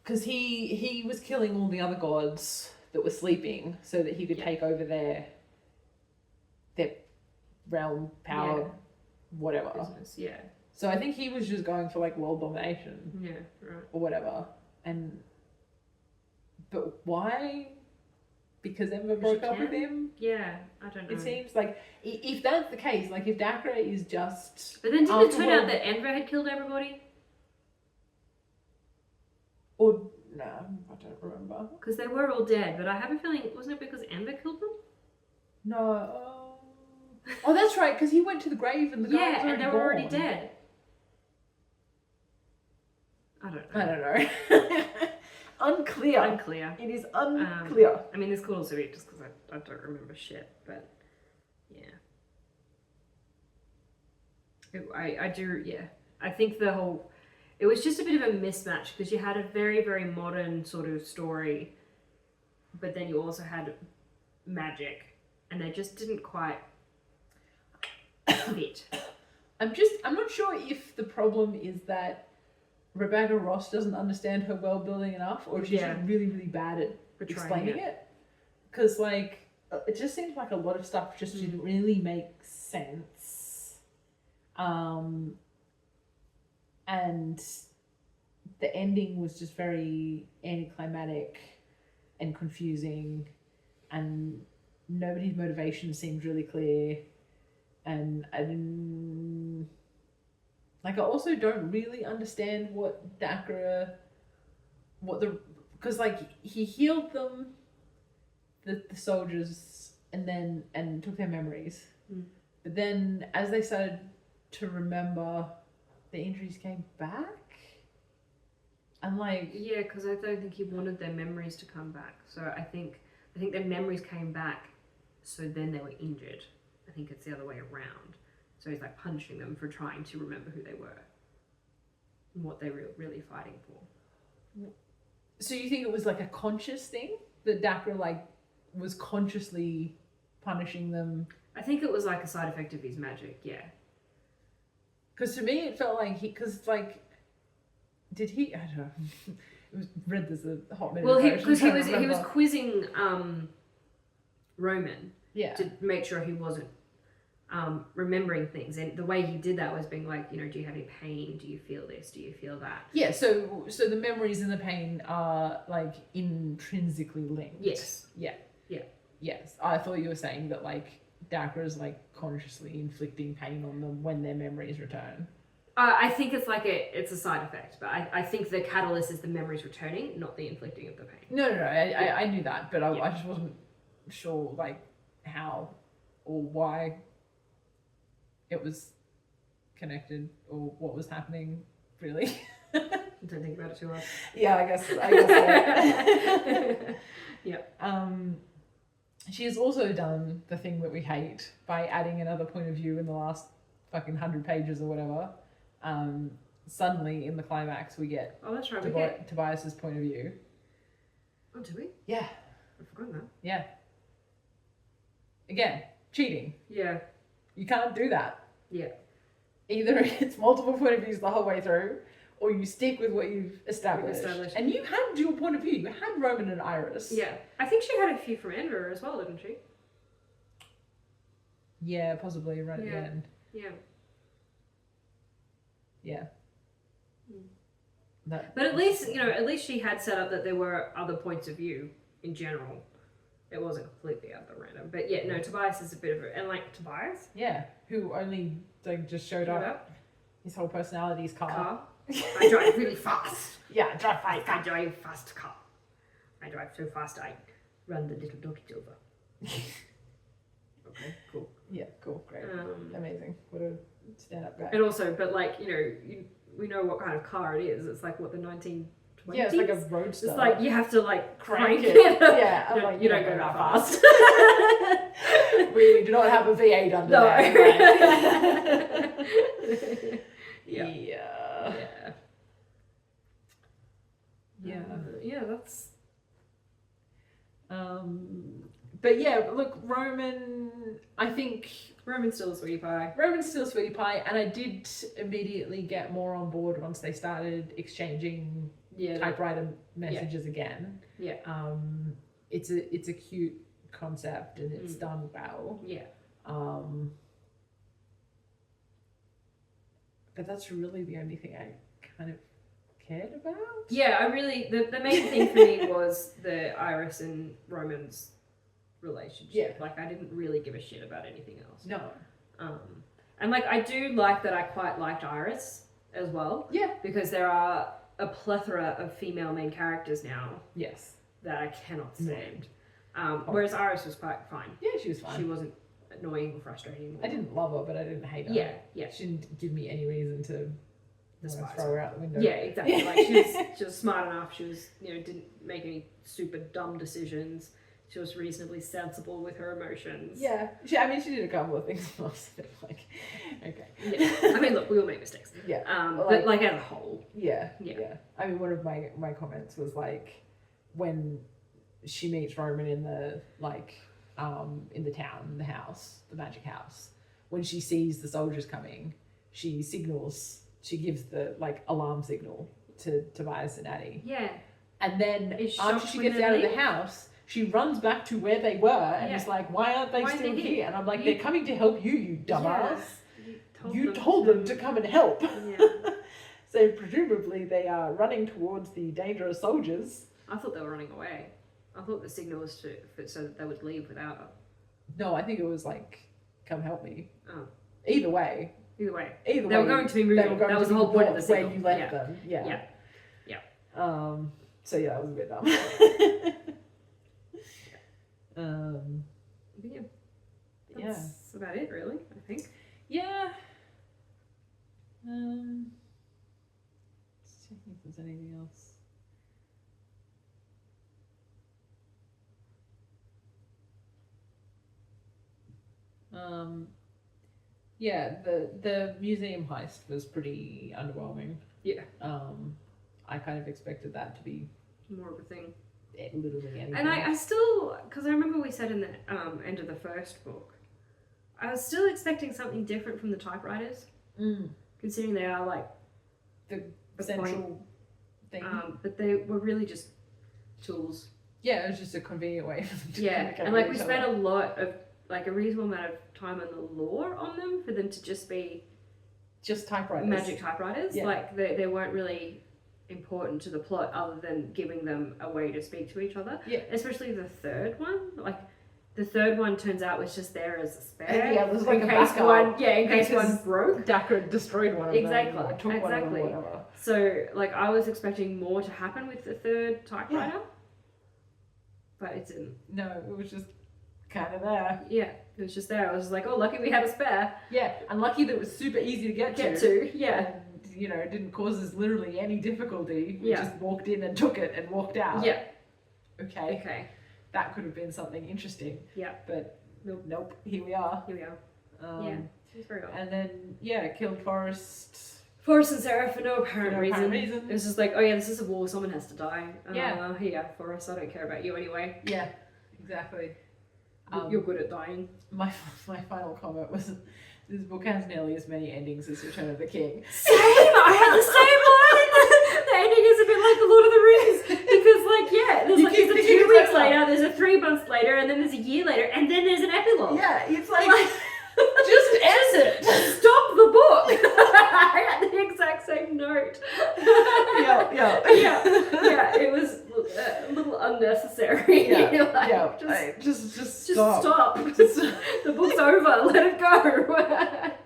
[SPEAKER 2] Because he was killing all the other gods that were sleeping so that he could take over their realm, power, whatever.
[SPEAKER 1] Business, yeah.
[SPEAKER 2] So I think he was just going for, like, world domination.
[SPEAKER 1] Yeah, right.
[SPEAKER 2] Or whatever. But why because Emma
[SPEAKER 1] She
[SPEAKER 2] broke up with
[SPEAKER 1] can?
[SPEAKER 2] him.
[SPEAKER 1] Yeah, I don't know.
[SPEAKER 2] It seems like if that's the case, like if Dacre is just
[SPEAKER 1] But then didn't it
[SPEAKER 2] after
[SPEAKER 1] turn
[SPEAKER 2] World-
[SPEAKER 1] out that Enver had killed everybody?
[SPEAKER 2] or no, I don't remember.
[SPEAKER 1] Because they were all dead, but I have a feeling, wasn't it because Enver killed them?
[SPEAKER 2] No. Oh, that's right, because he went to the grave and the guy was
[SPEAKER 1] Yeah,
[SPEAKER 2] already
[SPEAKER 1] and they were already
[SPEAKER 2] gone.
[SPEAKER 1] dead. I don't know.
[SPEAKER 2] I don't know. Unclear.
[SPEAKER 1] Unclear.
[SPEAKER 2] It is unclear.
[SPEAKER 1] I mean, this could also be just because I don't remember shit, but yeah. I do, yeah. I think it was just a bit of a mismatch because you had a very, very modern sort of story, but then you also had magic, and they just didn't quite fit.
[SPEAKER 2] I'm not sure if the problem is that Rebecca Ross doesn't understand her world building enough, or if she's just really, really bad at explaining it. Because, like, it just seems like a lot of stuff just didn't really make sense. And the ending was just very anticlimactic and confusing, and nobody's motivation seemed really clear. And I didn't... Like, I also don't really understand what Dacre... Because, like, he healed them, the soldiers, and took their memories.
[SPEAKER 1] Mm.
[SPEAKER 2] But then, as they started to remember, the injuries came back? And, like...
[SPEAKER 1] Yeah, because I don't think he wanted their memories to come back. So I think their memories came back, so then they were injured. I think it's the other way around. So he's like punishing them for trying to remember who they were and what they were really fighting for.
[SPEAKER 2] So you think it was like a conscious thing? That Dacre like was consciously punishing them?
[SPEAKER 1] I think it was like a side effect of his magic, yeah.
[SPEAKER 2] Because to me it felt like did he? I don't know. It was read this a hot minute.
[SPEAKER 1] Well,
[SPEAKER 2] ago,
[SPEAKER 1] because he was
[SPEAKER 2] remember.
[SPEAKER 1] quizzing Roman
[SPEAKER 2] Yeah.
[SPEAKER 1] to make sure he wasn't remembering things, and the way he did that was being like, do you have any pain? Do you feel this? Do you feel that?
[SPEAKER 2] Yeah, so the memories and the pain are like intrinsically linked.
[SPEAKER 1] Yes.
[SPEAKER 2] Yeah.
[SPEAKER 1] Yeah.
[SPEAKER 2] Yes. I thought you were saying that like Dacre is like consciously inflicting pain on them when their memories return.
[SPEAKER 1] I think it's like it's a side effect, but I think the catalyst is the memories returning, not the inflicting of the pain.
[SPEAKER 2] No, I knew that, but I just wasn't sure like how or why it was connected or what was happening really.
[SPEAKER 1] Don't think about it too much.
[SPEAKER 2] Yeah, I guess so.
[SPEAKER 1] Yeah.
[SPEAKER 2] She has also done the thing that we hate by adding another point of view in the last fucking 100 pages or whatever. Suddenly in the climax we get
[SPEAKER 1] Oh, that's right.
[SPEAKER 2] Tobias's point of view.
[SPEAKER 1] Oh, do we?
[SPEAKER 2] Yeah.
[SPEAKER 1] I've forgotten that.
[SPEAKER 2] Yeah. Again, cheating.
[SPEAKER 1] Yeah.
[SPEAKER 2] You can't do that.
[SPEAKER 1] Yeah.
[SPEAKER 2] Either it's multiple point of views the whole way through, or you stick with what you've established. And you had dual point of view. You had Roman and Iris.
[SPEAKER 1] Yeah. I think she had a few from Enver as well, didn't she?
[SPEAKER 2] Yeah, possibly right at the end.
[SPEAKER 1] Yeah.
[SPEAKER 2] Yeah.
[SPEAKER 1] Mm.
[SPEAKER 2] That,
[SPEAKER 1] But at least she had set up that there were other points of view in general. It wasn't completely out the random. But yeah, no, Tobias is a bit of a... And like, Tobias?
[SPEAKER 2] Yeah, who only like just showed up. His whole personality is car.
[SPEAKER 1] I drive really fast.
[SPEAKER 2] Yeah, I drive fast.
[SPEAKER 1] I drive fast car. I drive so fast I run the little doggy over. Okay, cool.
[SPEAKER 2] Yeah, cool, great. Amazing. What a stand-up guy.
[SPEAKER 1] And also, but like, we know what kind of car it is. It's like, what, the 1920s?
[SPEAKER 2] Yeah, it's like a roadster.
[SPEAKER 1] It's like, you have to like crank it.
[SPEAKER 2] Yeah, I'm like,
[SPEAKER 1] you don't go that fast.
[SPEAKER 2] We do not have a V8 under there.
[SPEAKER 1] Yeah, that's...
[SPEAKER 2] But yeah, look, I think...
[SPEAKER 1] Roman's still a sweetie pie.
[SPEAKER 2] Roman's still a sweetie pie, and I did immediately get more on board once they started exchanging typewriter messages again.
[SPEAKER 1] Yeah.
[SPEAKER 2] It's a cute concept, and it's done well.
[SPEAKER 1] Yeah.
[SPEAKER 2] But that's really the only thing I kind of cared about.
[SPEAKER 1] Yeah, the main thing for me was the Iris and Roman's relationship.
[SPEAKER 2] Yeah.
[SPEAKER 1] Like, I didn't really give a shit about anything else.
[SPEAKER 2] No.
[SPEAKER 1] And like, I do like that I quite liked Iris as well.
[SPEAKER 2] Yeah.
[SPEAKER 1] Because there are a plethora of female main characters now
[SPEAKER 2] Yes.
[SPEAKER 1] that I cannot stand. Whereas Iris was quite fine.
[SPEAKER 2] Yeah, she was fine.
[SPEAKER 1] She wasn't annoying or frustrating.
[SPEAKER 2] I didn't love her, but I didn't hate her.
[SPEAKER 1] Yeah, yeah.
[SPEAKER 2] She didn't give me any reason to
[SPEAKER 1] Despise
[SPEAKER 2] throw her out the window.
[SPEAKER 1] Yeah, exactly. Like, she was smart enough. She was, didn't make any super dumb decisions. She was reasonably sensible with her emotions.
[SPEAKER 2] Yeah. She did a couple of things. Like, okay.
[SPEAKER 1] Yeah. I mean, look, we all make mistakes.
[SPEAKER 2] Yeah.
[SPEAKER 1] But like as a whole.
[SPEAKER 2] Yeah.
[SPEAKER 1] Yeah.
[SPEAKER 2] Yeah. I mean, one of my comments was like, when she meets Roman in the town, the house, the magic house, when she sees the soldiers coming, she gives the alarm signal to Tobias and Addie.
[SPEAKER 1] Yeah.
[SPEAKER 2] And then
[SPEAKER 1] Is
[SPEAKER 2] after she gets out of the house, she runs back to where they were and is like, why aren't they still here? And I'm like, they're coming to help you, you dumbass.
[SPEAKER 1] Yeah.
[SPEAKER 2] You told them to come and help.
[SPEAKER 1] Yeah.
[SPEAKER 2] So presumably they are running towards the dangerous soldiers.
[SPEAKER 1] I thought they were running away. I thought the signal was so that they would leave without her.
[SPEAKER 2] No, I think it was like, come help me.
[SPEAKER 1] Oh.
[SPEAKER 2] Either way.
[SPEAKER 1] They
[SPEAKER 2] Way,
[SPEAKER 1] were going to be moving. That was the whole point of the signal.
[SPEAKER 2] Where you left them. Yeah.
[SPEAKER 1] Yeah. Yeah.
[SPEAKER 2] So yeah, that was a bit dumb.
[SPEAKER 1] But yeah. That's about it, really, I think.
[SPEAKER 2] Yeah. Just checking if there's anything else. Yeah, the museum heist was pretty underwhelming.
[SPEAKER 1] Yeah.
[SPEAKER 2] I kind of expected that to be
[SPEAKER 1] More of a thing.
[SPEAKER 2] literally anything.
[SPEAKER 1] And I still, because I remember we said in the end of the first book, I was still expecting something different from the typewriters, considering they are like
[SPEAKER 2] the central
[SPEAKER 1] point.
[SPEAKER 2] thing.
[SPEAKER 1] But they were really just tools.
[SPEAKER 2] Yeah, it was just a convenient way for them to communicate
[SPEAKER 1] and like
[SPEAKER 2] with
[SPEAKER 1] we
[SPEAKER 2] each
[SPEAKER 1] spent
[SPEAKER 2] other.
[SPEAKER 1] a lot of a reasonable amount of time on the lore on them for them to just be
[SPEAKER 2] just typewriters.
[SPEAKER 1] magic typewriters.
[SPEAKER 2] Yeah.
[SPEAKER 1] Like they weren't really important to the plot other than giving them a way to speak to each other.
[SPEAKER 2] Yeah.
[SPEAKER 1] Especially the third one. Like the third one turns out was just there as a spare.
[SPEAKER 2] And yeah, there's like
[SPEAKER 1] in
[SPEAKER 2] a
[SPEAKER 1] case
[SPEAKER 2] backup.
[SPEAKER 1] one in case one broke.
[SPEAKER 2] Dacre destroyed one of them.
[SPEAKER 1] Exactly.
[SPEAKER 2] Or took one of them or whatever.
[SPEAKER 1] So like I was expecting more to happen with the third typewriter. But it didn't.
[SPEAKER 2] No, it was just kind of there.
[SPEAKER 1] Yeah, it was just there. I was like, oh, lucky we had a spare.
[SPEAKER 2] Yeah, and lucky that it was super easy to get
[SPEAKER 1] Yeah.
[SPEAKER 2] And, it didn't cause us literally any difficulty. We
[SPEAKER 1] Yeah.
[SPEAKER 2] just walked in and took it and walked out.
[SPEAKER 1] Yeah.
[SPEAKER 2] Okay. That could have been something interesting.
[SPEAKER 1] Yeah.
[SPEAKER 2] But nope. Here we are.
[SPEAKER 1] Here we are. Yeah. It was very odd.
[SPEAKER 2] And then, killed Forrest.
[SPEAKER 1] Forrest and Sarah for no apparent reason.
[SPEAKER 2] reason.
[SPEAKER 1] It was just like, oh yeah, this is a war, someone has to die.
[SPEAKER 2] Yeah.
[SPEAKER 1] Forrest, I don't care about you anyway.
[SPEAKER 2] Yeah, exactly.
[SPEAKER 1] You're good at dying.
[SPEAKER 2] My final comment was, this book has nearly as many endings as Return of the King.
[SPEAKER 1] Same! I had the same line! The ending is a bit like The Lord of the Rings. Because there's a 2 weeks later, there's a 3 months later, and then there's a year later, and then there's an epilogue.
[SPEAKER 2] Yeah, it's like just end it.
[SPEAKER 1] Stop the book. I had the exact same note. Yeah. It was a little unnecessary. Just stop. The book's over. Let it go.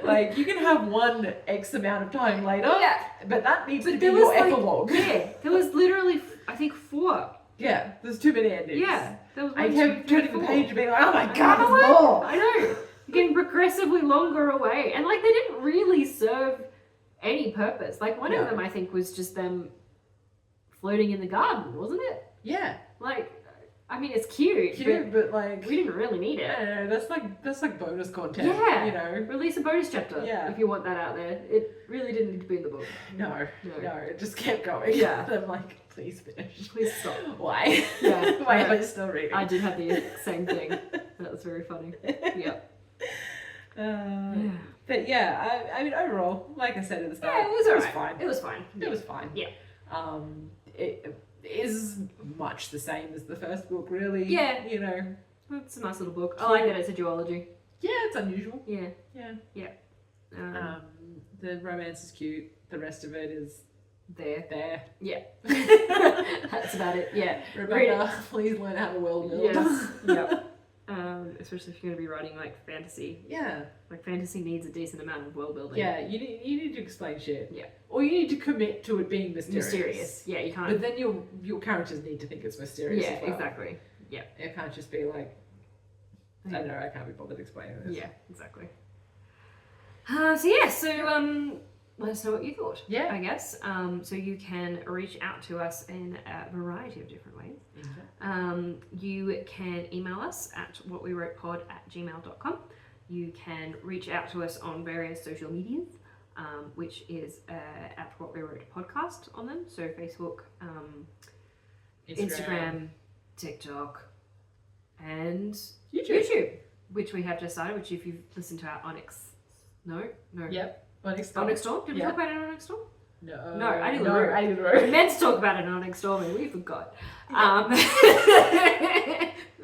[SPEAKER 2] Like you can have one X amount of time later. Yeah. But that needs to be
[SPEAKER 1] there
[SPEAKER 2] your
[SPEAKER 1] was
[SPEAKER 2] epilogue.
[SPEAKER 1] Yeah. There was literally, I think, 4.
[SPEAKER 2] Yeah. There's too many endings.
[SPEAKER 1] Yeah. There was
[SPEAKER 2] I
[SPEAKER 1] 1,
[SPEAKER 2] kept
[SPEAKER 1] 2, 3,
[SPEAKER 2] turning the
[SPEAKER 1] 4.
[SPEAKER 2] page and being like, oh my god, there's more.
[SPEAKER 1] I know. Getting progressively longer away. And like they didn't really serve any purpose. Like one of them I think was just them floating in the garden, wasn't it?
[SPEAKER 2] Yeah.
[SPEAKER 1] Like I mean it's cute,
[SPEAKER 2] but like
[SPEAKER 1] we didn't really need it.
[SPEAKER 2] Yeah, that's like bonus content.
[SPEAKER 1] Yeah. Release a bonus chapter if you want that out there. It really didn't need to be in the book.
[SPEAKER 2] No, it just kept going.
[SPEAKER 1] Yeah.
[SPEAKER 2] I'm like, please finish.
[SPEAKER 1] Please stop.
[SPEAKER 2] Why?
[SPEAKER 1] Yeah.
[SPEAKER 2] Why am I still reading?
[SPEAKER 1] I did have the same thing. That was very funny. Yep.
[SPEAKER 2] But yeah, I mean overall, like I said at the start,
[SPEAKER 1] it was alright.
[SPEAKER 2] fine.
[SPEAKER 1] It was fine.
[SPEAKER 2] It was fine.
[SPEAKER 1] Yeah.
[SPEAKER 2] It is much the same as the first book, really.
[SPEAKER 1] Yeah.
[SPEAKER 2] It's
[SPEAKER 1] a nice little book. I like that it's a duology.
[SPEAKER 2] Yeah, it's unusual.
[SPEAKER 1] Yeah.
[SPEAKER 2] The romance is cute. The rest of it is There.
[SPEAKER 1] Yeah. That's about it. Yeah.
[SPEAKER 2] Rebecca, please learn how to world build.
[SPEAKER 1] Yes. Yep. Especially if you're going to be writing like fantasy.
[SPEAKER 2] Yeah.
[SPEAKER 1] Like fantasy needs a decent amount of world building.
[SPEAKER 2] Yeah, you need to explain shit.
[SPEAKER 1] Yeah.
[SPEAKER 2] Or you need to commit to it being mysterious.
[SPEAKER 1] Yeah, you can't.
[SPEAKER 2] But then your characters need to think it's mysterious
[SPEAKER 1] Yeah,
[SPEAKER 2] as well.
[SPEAKER 1] exactly. Yeah.
[SPEAKER 2] It can't just be like, I don't know, I can't be bothered explaining this.
[SPEAKER 1] Yeah, exactly. So let us know what you thought.
[SPEAKER 2] Yeah.
[SPEAKER 1] I guess. So you can reach out to us in a variety of different ways. You can email us at whatwewrotepod@gmail.com. You can reach out to us on various social medias, which is at What We Wrote Podcast on them. So Facebook, Instagram, TikTok, and YouTube, which we have just started, which if you've listened to our Onyx... No.
[SPEAKER 2] Yep.
[SPEAKER 1] Onyx Storm? Did we talk about it on Onyx Storm?
[SPEAKER 2] No.
[SPEAKER 1] No, I didn't. We meant to talk about it on Onyx Storm and we forgot.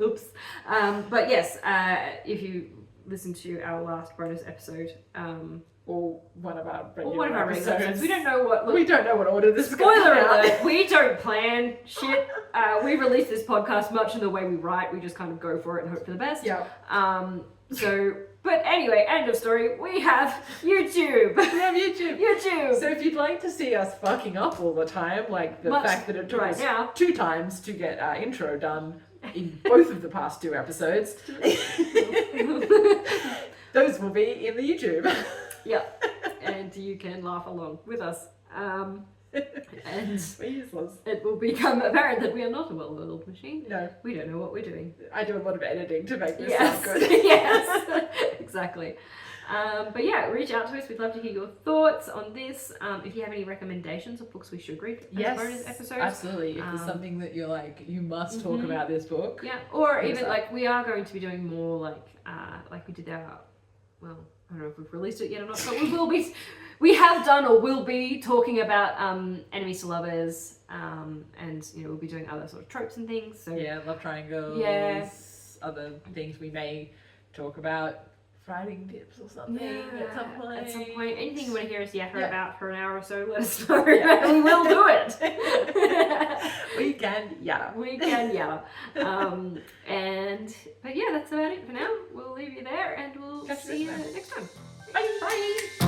[SPEAKER 1] Oops. But yes, if you listen to our last bonus episode,
[SPEAKER 2] or one of our regular episodes.
[SPEAKER 1] We don't know what...
[SPEAKER 2] we don't know what order this is
[SPEAKER 1] Spoiler
[SPEAKER 2] going out.
[SPEAKER 1] alert, we don't plan shit. We release this podcast much in the way we write. We just kind of go for it and hope for the best.
[SPEAKER 2] Yeah.
[SPEAKER 1] But anyway, end of story. We have YouTube. YouTube.
[SPEAKER 2] So if you'd like to see us fucking up all the time, like the fact that it took us 2 times to get our intro done in both of the past 2 episodes, those will be in the YouTube.
[SPEAKER 1] Yeah, and you can laugh along with us. And
[SPEAKER 2] we're useless.
[SPEAKER 1] It will become apparent that we are not a well-oiled machine.
[SPEAKER 2] No.
[SPEAKER 1] We don't know what we're doing.
[SPEAKER 2] I do a lot of editing to make this sound good.
[SPEAKER 1] Yes, exactly. But yeah, reach out to us. We'd love to hear your thoughts on this. If you have any recommendations of books we should read as bonus episodes.
[SPEAKER 2] Absolutely. If there's something that you're like, you must talk about this book.
[SPEAKER 1] Yeah, or even like we are going to be doing more like we did our, well, I don't know if we've released it yet or not, but we will be. We have done or will be talking about enemies to lovers, and we'll be doing other sort of tropes and things. So
[SPEAKER 2] yeah, love triangles.
[SPEAKER 1] Yeah.
[SPEAKER 2] Other things we may talk about, writing tips or something at some point.
[SPEAKER 1] At some point, anything you want to hear us yatter about for an hour or so, let us know. We will do it.
[SPEAKER 2] We can yatter.
[SPEAKER 1] But yeah, that's about it for now. We'll leave you there, and we'll see you next time.
[SPEAKER 2] Bye.